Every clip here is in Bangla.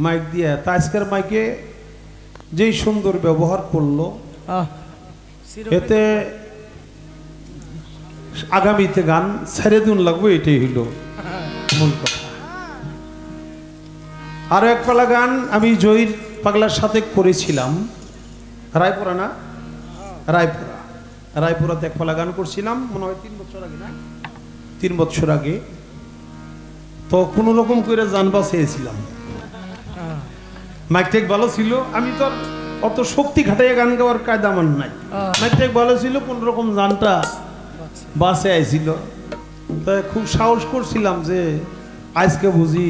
মাইক দিয়ে। তা আজকের মাইকে যেই সুন্দর ব্যবহার করলো, এতে আগামীতে গান ছেড়ে দিন লাগবে, এটাই হইল মূল কথা। আরো এক পালা গান আমি জহির পাগলার সাথে করেছিলাম, রায়পুরা না, রায়পুরাতে এক পালা গান করছিলাম, মনে হয় 3 বছর আগে না, 3 বছর আগে। তো কোনো রকম করে জানবা চেয়েছিলাম, মাইকটেক ভালো ছিল, আমি তো অত শক্তি খাটাইয়া গান গাওয়ার কায়দা আমার নাই। মাইকটেক ভালো ছিল, কোন রকম গানটা বাসে আইছিল। তাই খুব সাহস করছিলাম যে আজকে বুঝি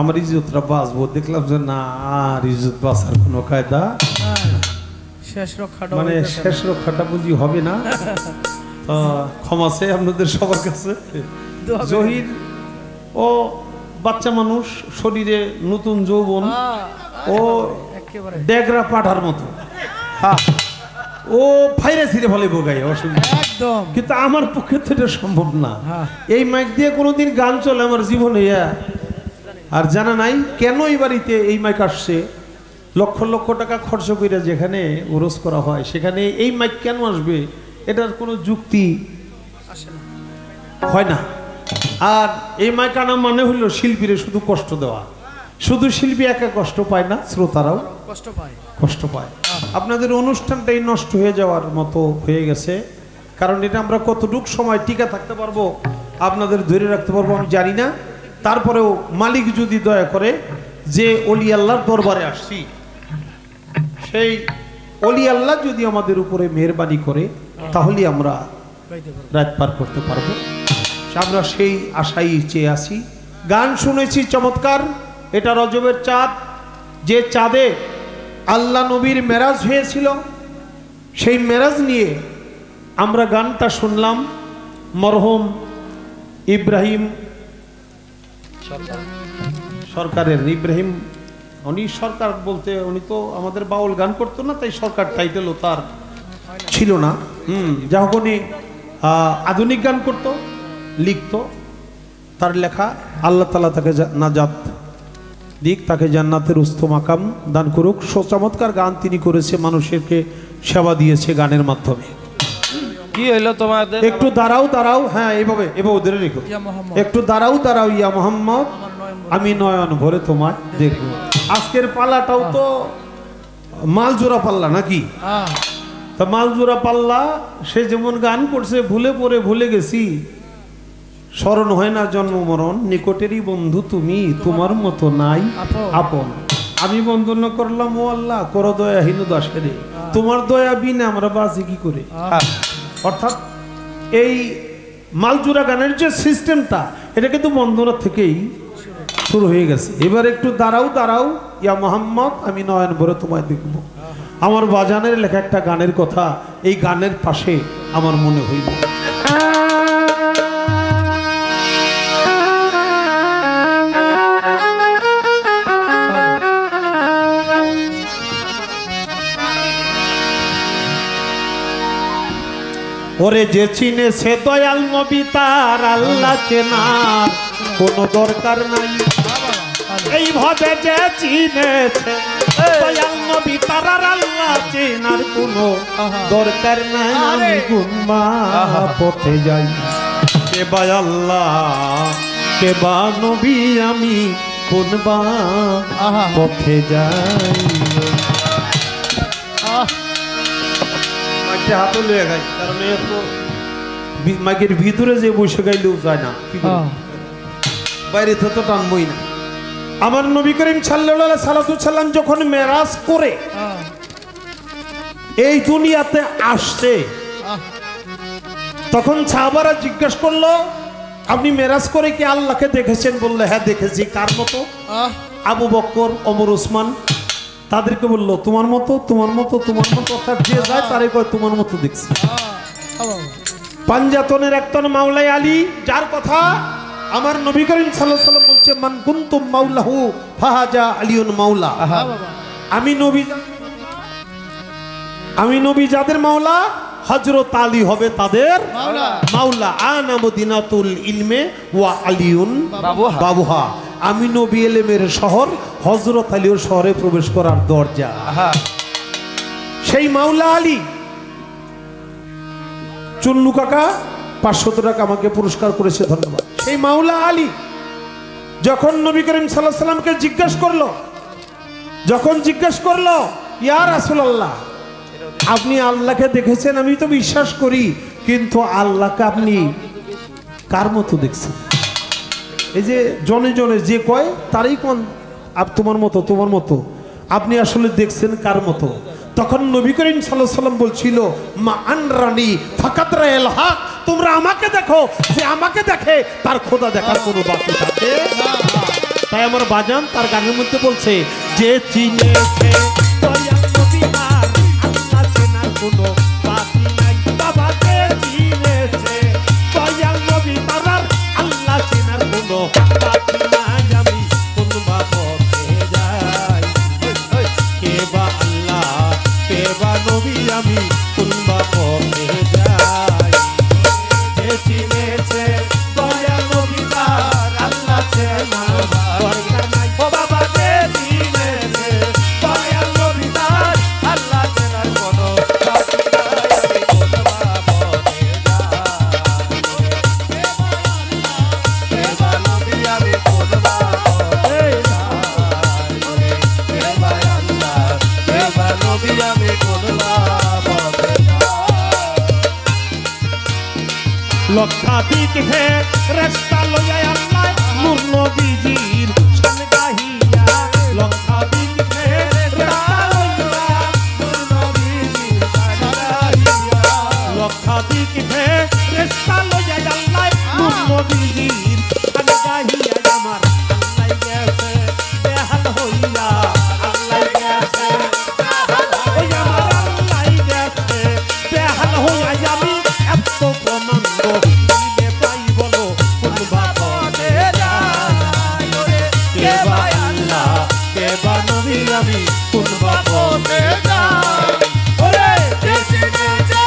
আমার ইজ্জতটা বাঁচবো। দেখলাম যে না, আর ইজ্জত বাঁচার কোনো কায়দা, মানে শেষ রক্ষাটা বুঝি হবে না। ক্ষমা চাই আপনাদের সবার কাছে। জহির ও বাচ্চা মানুষ, শরীরে নতুন যৌবন, ও ডেগরা পাঠার মতো, ও ফাইরে ছিঁড়ে ফলে বোগাই অসুবিধা, কিন্তু আমার পক্ষে তো এটা সম্ভব না। এই মাইক দিয়ে কোনোদিন গান চলে আমার জীবনে আর জানা নাই কেন এই বাড়িতে এই মাইক আসছে। লক্ষ লক্ষ টাকা খরচ করে যেখানে উরস করা হয়, সেখানে এই মাইক কেন আসবে, এটার কোনো যুক্তি হয় না। আর এই মাইক আনা মানে হলো শিল্পীরে শুধু কষ্ট দেওয়া। শুধু শিল্পী একা কষ্ট পায় না, শ্রোতারাও কষ্ট পায়। আপনাদের অনুষ্ঠানটাই নষ্ট হয়ে যাওয়ার মতো হয়ে গেছে। কারণ এটা আমরা কতটুক সময় টিকে থাকতে পারবো, আপনাদের ধরে রাখতে পারবো আমি জানি না। তারপরেও মালিক যদি দয়া করে, যে অলি আল্লাহর দরবারে আসছি, সেই অলি আল্লাহ যদি আমাদের উপরে মেহেরবানি করে, তাহলে আমরা রাত পার করতে পারবো। আমরা সেই আশাই চেয়ে আছি। গান শুনেছি চমৎকার, এটা রজবের চাঁদ, যে চাঁদে আল্লাহ নবীর মেরাজ হয়েছিল, সেই মেরাজ নিয়ে আমরা গানটা শুনলাম। মরহুম ইব্রাহিম সরকারের, ইব্রাহিম উনি সরকার বলতে উনি তো আমাদের বাউল গান করতো না, তাই সরকার টাইটেলও তার ছিল না। যখন উনি আধুনিক গান করতো, লিখতো, তার লেখা আল্লাহ তাআলা তাকে নাজাত দিক, তাকে জান্নাতের উচ্চ মাকাম দান করুক। চমৎকার গান তিনি করেছে, মানুষকে সেবা দিয়েছে গানের মাধ্যমে। কি হইলো তোমাদের? একটু দাঁড়াও, হ্যাঁ এইভাবে ধরে রেখো, একটু দাঁড়াও ইয়া মোহাম্মদ, আমি নয়ন ভরে তোমায় দেখবো। আজকের পাল্লাটাও তো মালজোড়া পাল্লা নাকি? তা মালজোড়া পাল্লা, সে যেমন গান করছে, ভুলে পড়ে ভুলে গেছি, স্মরণ হয় না জন্ম মরণ, নিকটেরই বন্ধু তুমি, তোমার মতো নাই আপন। আমি বন্দনা করলাম, ও আল্লাহ করো দয়া হিনু দাসের, তোমার দয়া বিনা আমরা বাঁচি কি করে। অর্থাৎ এই মালজোড়া গানের যে সিস্টেমটা, এটা কিন্তু বন্দনা থেকেই শুরু হয়ে গেছে। এবার একটু দাঁড়াও ইয়া মোহাম্মদ, আমি নয়ন ভরে তোমায় দেখবো। আমার বাজানের লেখা একটা গানের কথা এই গানের পাশে আমার মনে হইল। ওরে যে চিনে সে দয়াল নবী, তার আল্লাহ চেনার কোনো দরকার নাই। এইভাবে যে চিনেছে দয়াল নবী, তার আল্লাহ চেনার কোনো দরকার নাই। আমি গুম্মা পথে যাই, কে বা আল্লাহ কে বা নবী, আমি কোন বা পথে যাই। হাতে লয়ে গাই, কারণ মাইকের ভিতরে যে বসে গাইলেও যায় না, বাইরে তো টানবই না। আমার নবী করিম সাল্লাল্লাহু আলাইহি সাল্লাম যখন মেরাজ করে এই দুনিয়াতে আসছে, তখন সাহাবারা জিজ্ঞেস করলো, আপনি মেরাজ করে কি আল্লাহকে দেখেছেন? বললে হ্যাঁ দেখেছি। কার মতো? আবু বকর, ওমর, ওসমান। তাদেরকে বললো তোমার মতো, তোমার মতো, তোমার মতো, অর্থাৎ যে যায় তারে কয় তোমার মতো দেখছি। পাঞ্জাতনের একজন মাওলাই আলী, যার কথা আমার নবী করিম সাল্লাল্লাহু আলাইহি ওয়াসাল্লাম বলছে, মান কুনতুম মাওলাহু ফাহাজা আলিউন মাওলা। আমি নবী যাদের মাওলা হযরত আলী হবে তাদের মাওলা। আনা মদিনাতুল ইলমে ওয়া আলিউন বাবুহা। আমি নবী ইলমের শহর, হযরত আলীর শহরে প্রবেশ করার দরজা। সেই মাওলা আলী। চুন্নু কাকা 500 টাকা আমাকে পুরস্কার করেছে, ধন্যবাদ। সেই মাওলা আলী যখন নবী করিম সাল্লাল্লাহু আলাইহি সাল্লামকে জিজ্ঞেস করলো ইয়া রাসূলুল্লাহ, আপনি আল্লাহকে দেখেছেন? আমি তো বিশ্বাস করি, কিন্তু আল্লাহকে আপনি কার মতো দেখছেন? এই যে জনে জনে যে কয় তারই কোন তোমার মতো আপনি আসলে দেখছেন কার মতো? তখন নবী করিম সাল্লাল্লাহু আলাইহি সাল্লাম বলছিল মা আনরানি ফাকাত রায়াল হক, তোমরা আমাকে দেখো, যে আমাকে দেখে তার খোদা দেখার কোনো বাকি থাকে না। তাই আমার বাজান তার গানের মধ্যে বলছে যে চিনেছে দয়াল নবী আর আল্লাহ চেনার কোনো বাকি নাই। বাবা যে চিনেছে দয়াল নবী তার আর আল্লাহ চেনার কোনো বাকি নাই। আমি কোন বাপে যাই, কে বা আল্লাহ কে বা নবী, আমি কোন বাপে যাই। যে চিনেছে দয়াল নবী তার আল্লাহ চেনার দরকার নাই। ও বাবা যে চিনেছে দয়াল নবী তার আল্লাহ চেনার কোনো বাকি নাই। আমি কোন বাপে যাই, কে বা নবী, আমি কোন বাপে যাই, কে বা আল্লাহ কে বা নবী, আমি কোন বাপে যাই। লক্ষাধিক হে রাস্তা লইয়া আল্লাহ নূর নবীজির শান গাহিয়া। লক্ষাধিক হে রাস্তা লইয়া নূর নবীজির শান গাহিয়া। লক্ষাধিক হে রাস্তা লইয়া আল্লাহ নূর নবীজির শান গাহিয়া। আমার আল্লাহ গেছে বেহাল হইয়া, আল্লাহ গেছে ওই আমার আল্লাহ গেছে বেহাল হইয়া। আমি এত প্রমাণ দিলে পাই বলো কোন বাপে যাই, কে বা আল্লাহ কে বা নবী, আমি কোন বাপে যাই। ওরে যে চিনেছে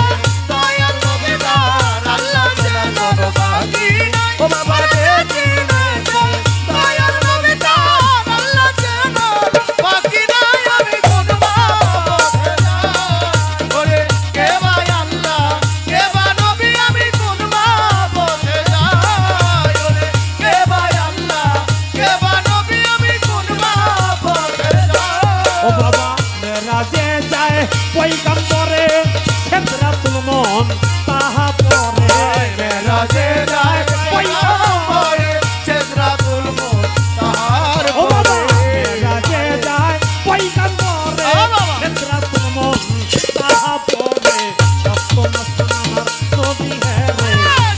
দয়াল নবী তার আল্লাহ চেনার বাকি নাই। ও বাবা যে চিনেছে দয়াল নবী তার আল্লাহ চেনার বাকি নাই। আমি কোন বাপে যাই, ওরে কে বা আল্লাহ কে বা নবী, আমি কোন বাপে যাই, ওরে কে বা আল্লাহ কে বা নবী, আমি কোন বাপে যাই। ও বাবা মেরাজে যায় পয়গম্বরে সিদরাতুল মন তাহা পরে। মেরাজে যায় পয়গম্বরে সিদরাতুল মন তাহার পরে। ও বাবা মেরাজে যায় পয়গম্বরে সিদরাতুল মন তাহা পরে। সপ্তম আসমান আমার নবী হ্যাঁ রে,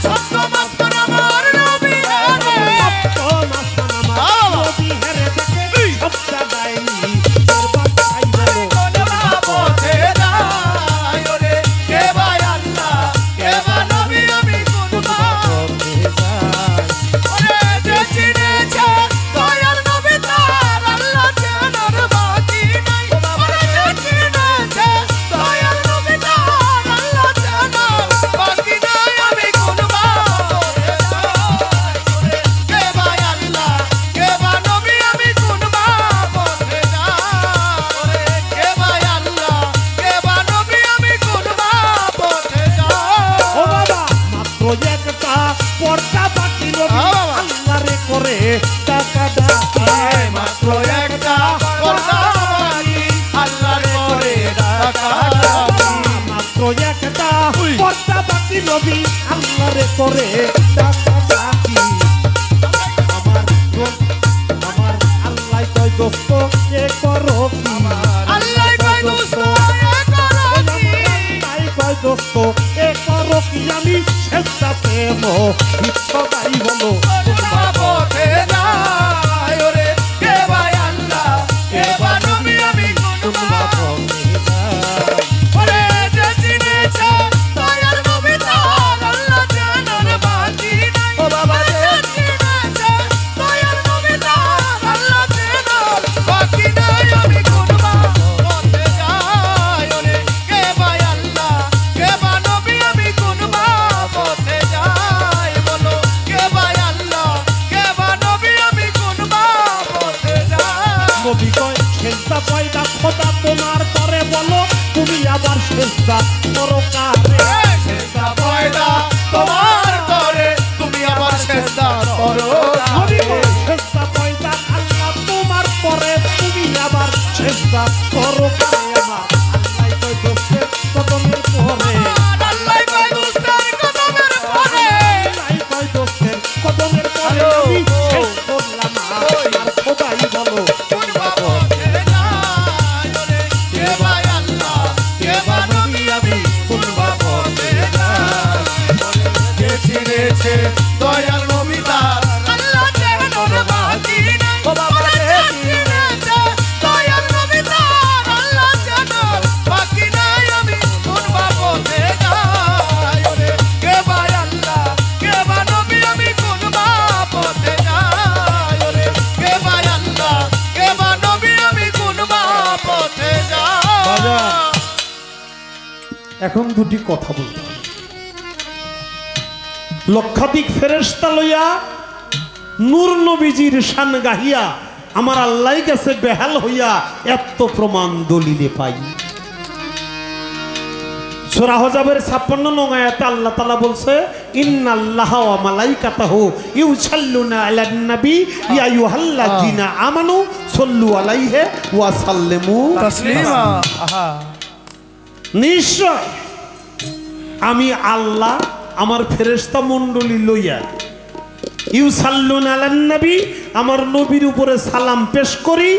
সপ্তম আসমান আমার নবী হ্যাঁ রে, সপ্তম আসমান আমার নবী হ্যাঁ রে। দেখে সবটা দাইনি বরবাদ খাই বলো কোন বাপে যাই, ওরে কে বা আল্লাহ কে বা নবী, আমি কোন বাপে যাই। ওরে যে চিনেছে দয়াল নবী তার আল্লাহ চেনার বাকি নাই। ওরে যে চিনেছে দয়াল নবী তার আল্লাহ চেনার বাকি নাই। আমি কোন বাপে যাই, ওরে কে বা আল্লাহ কে বা নবী, আমি কোন বাপে যাই, ওরে কে বা আল্লাহ কে বা নবী, আমি কোন বাপে যাই। ও বাবা মাত্র একটা পর্দা বাকি নবী আল্লাহ রে করে টাকা ডাকে। মাত্র একটা পর্দা বাকি আল্লাহ রে করে টাকা ডাকে। মাত্র একটা পর্দা বাকি নবী আল্লাহ রে করে টাকা ডাকি। আমার আল্লাহ কয় দোস্ত এ করো কি, আল্লাহ কয় দোস্ত এ করো কি, আল্লাহ কয় দোস্ত এ করো কি। আমি শেষটা প্রেম ইচ্ছা গাই বলো কোন বাপে যাই, ওরে কে বা আল্লাহ কে বা নবী, আমি কোন বাপে যাই। ওরে যে চিনেছে দয়াল নবী তার আল্লাহ চেনার বাকি নাই। ও বাবা যে চিনেছে দয়াল নবী তার আল্লাহ চেনার বাকি নাই। আমি কোন বাপে যাই, ওরে কে বা আল্লাহ কে বা নবী, সেজদা পয়দা খোদা তোমার পরে বলো তুমি আবার সেজদা করো কারে সেজদা পয়দা তোমার করে তুমি আবার সেজদা করো সেজদা পয়দা আল্লাহ তোমার পরে তুমি আবার সেজদা করো কারে আমার আল্লাহ কই দোস্তের কদমের পরে আল্লাহ কয় দুস্তার কদমের পরে আল্লাহ কই দোস্তের কদমের পরে আমি শেষ করলাম আর খোদাই বলো কোন বাপে যায় ওরে কে ভাই আল্লাহ কে বা নবী আমি কোন বাপে যায় কে চিনেছে দয়াল নবী তার আল্লাহ যেন বাকি নাই ও বাবা কে চিনেছে দয়াল নবী তার আল্লাহ যেন বাকি নাই আমি কোন বাপে যাই ওরে কে ভাই আল্লাহ কে বা নবী আমি কোন বাপে যাই ওরে কে ভাই আল্লাহ কে বা নবী আমি কোন বাপে বাজার। যাই এখন দুটি কথা বলতে হবে লক্ষাধিক ফেরেশতা লইয়া নূর নবীজির শান গাহিয়া আমার আল্লাহর কাছে বেহাল হইয়া এত প্রমাণ দলিলে পাই সূরা হজাবের 56 নং আয়াতে আল্লাহ তাআলা বলছে ইন্নাল্লাহা ওয়া মালাইকাতাহু ইউসাল্লুনা আলান নবী ইয়া আইয়ুহাল্লাযিনা আমানু সাল্লু আলাইহি ওয়া সাল্লিমু তাসলিমা আহা নিশ্চয় আমি আল্লাহ আমার ফেরেশতা মণ্ডলী লইয়া ইউসাল্লুনা আলান নবী আমার নবীর উপরে সালাম পেশ করি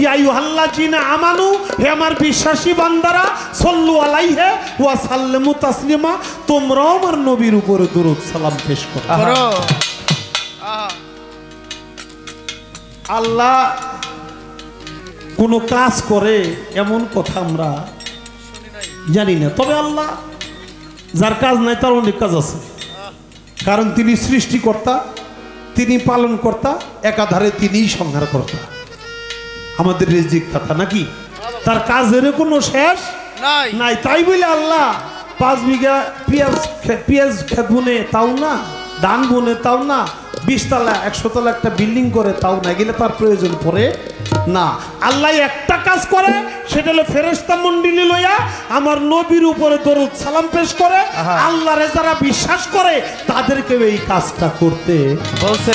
ইয়া আইয়ুহাল্লাযিনা আমানু হে আমার বিশ্বাসী বান্দারা সাল্লু আলাইহি ওয়া সাল্লিমু তাসলিমা তোমরাও আমার নবীর উপরে দরুদ সালাম পেশ করো করো আহা আল্লাহ কোন কাজ করে এমন কথা আমরা জানি না তবে আল্লাহ যার কাজ নাই তার অনেক কাজ আছে কারণ তিনি সৃষ্টিকর্তা তিনি পালনকর্তা একাধারে তিনিই সংহারকর্তা আমাদের রিজিক দাতা নাকি তার কাজের কোনো শেষ নাই নাই তাই বলে আল্লাহ 5 বিঘা পেঁয়াজ ক্ষেত বুনে তাও না ধান বুনে তাও না 20 তলা 100 তলা একটা বিল্ডিং করে তাও না গেলে তার প্রয়োজন পড়ে না আল্লাহ একটা কাজ করে সেটা হলো ফেরেশতা মণ্ডলী লইয়া আমার নবীর উপরে দরুদ সালাম পেশ করে আল্লাহরে যারা বিশ্বাস করে তাদেরকে এই কাজটা করতে বলছে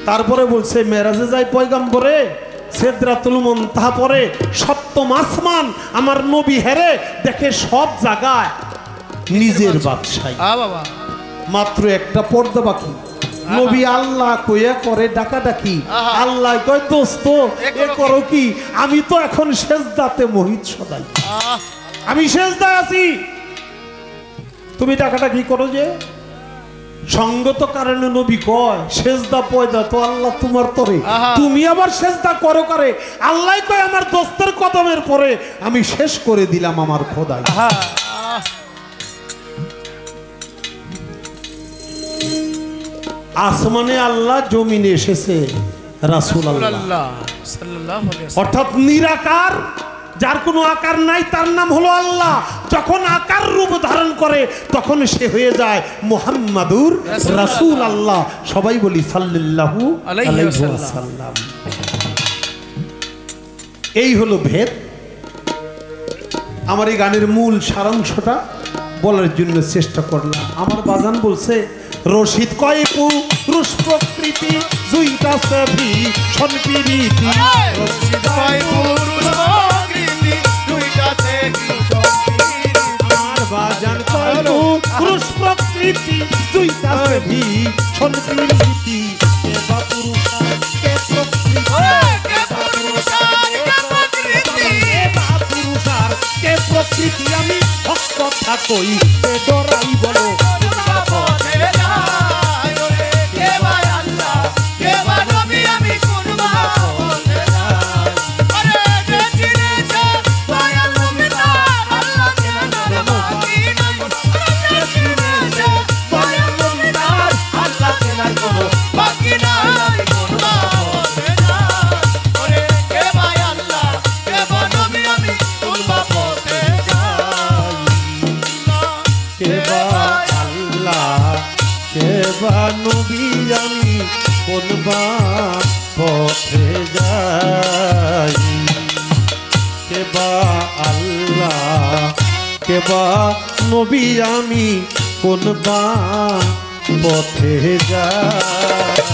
তারপরে বলছে মেরাজে যায় পয়গম্বরে সিদরাতুল মুনতাহা পরে সপ্তম আসমান আমার নবী হেরে দেখে সব জায়গায় নিজের বাদশাহী বাবা মাত্র একটা পর্দা বাকি নবী আল্লাহ কইয়া করে ডাকাডাকি আহা। আল্লাহ কয় দোস্ত এ এ করো কি আমি তো এখন সেজদাতে মোহিত সদাই আমি সেজদায় আছি তুমি ডাকাডাকি করো যে সঙ্গত কারণে নবী কয় সেজদা পয়দা তো আল্লাহ তোমার তরে আহা। তুমি আবার সেজদা করো করে আল্লাহ কয় আমার দোস্তের কদমের পরে আমি শেষ করে দিলাম আমার খোদাই আহা আসমানে আল্লাহ জমিনে এসেছে রাসূল আল্লাহ আল্লাহ সাল্লাল্লাহু আলাইহি ওয়াসাল্লাম অর্থাৎ নিরাকার যার কোনো আকার নাই তার নাম হলো আল্লাহ যখন আকার রূপ ধারণ করে তখন সে হয়ে যায় মুহাম্মাদুর রাসূল আল্লাহ সবাই বলি সাল্লাল্লাহু আলাইহি ওয়াসাল্লাম এই হলো ভেদ আমার এই গানের মূল সারাংশটা বলার জন্য চেষ্টা করলাম আমার বাজান বলছে রশিদ কয় পুরুষ প্রকৃতি জুইটা সেভি সনপিরিতি রশিদ কয় পুরুষ প্রকৃতি দুইটাতে কি সম্পৃক্তি আমার বাজান কয় পুরুষ প্রকৃতি জুইটা সেভি সনপিরিতি কে বা পুরুষ কে প্রকৃতি কে পুরুষ আর কে প্রকৃতি কে বা পুরুষ আর কে প্রকৃতি আমি হক কথা কই কে ডরাই বলো বাপে যাই ওরে কে ভাই আল্লাহ কে বা নবী আমি কোন বাপে যাই আরে যে চিনেছে দয়াল নবী তার আল্লাহ যেন বাকি নাই যে চিনেছে দয়াল নবী তার আল্লাহ যেন বাকি নাই কোন বাপে যাই ওরে কে ভাই আল্লাহ কে বা নবী আমি কোন বাপে যাই কে বা আল্লাহ কে বা নবী আমি কোন বা পথে যাই কেবা আল্লাহ কেবা নবী আমি কোন বা পথে যাই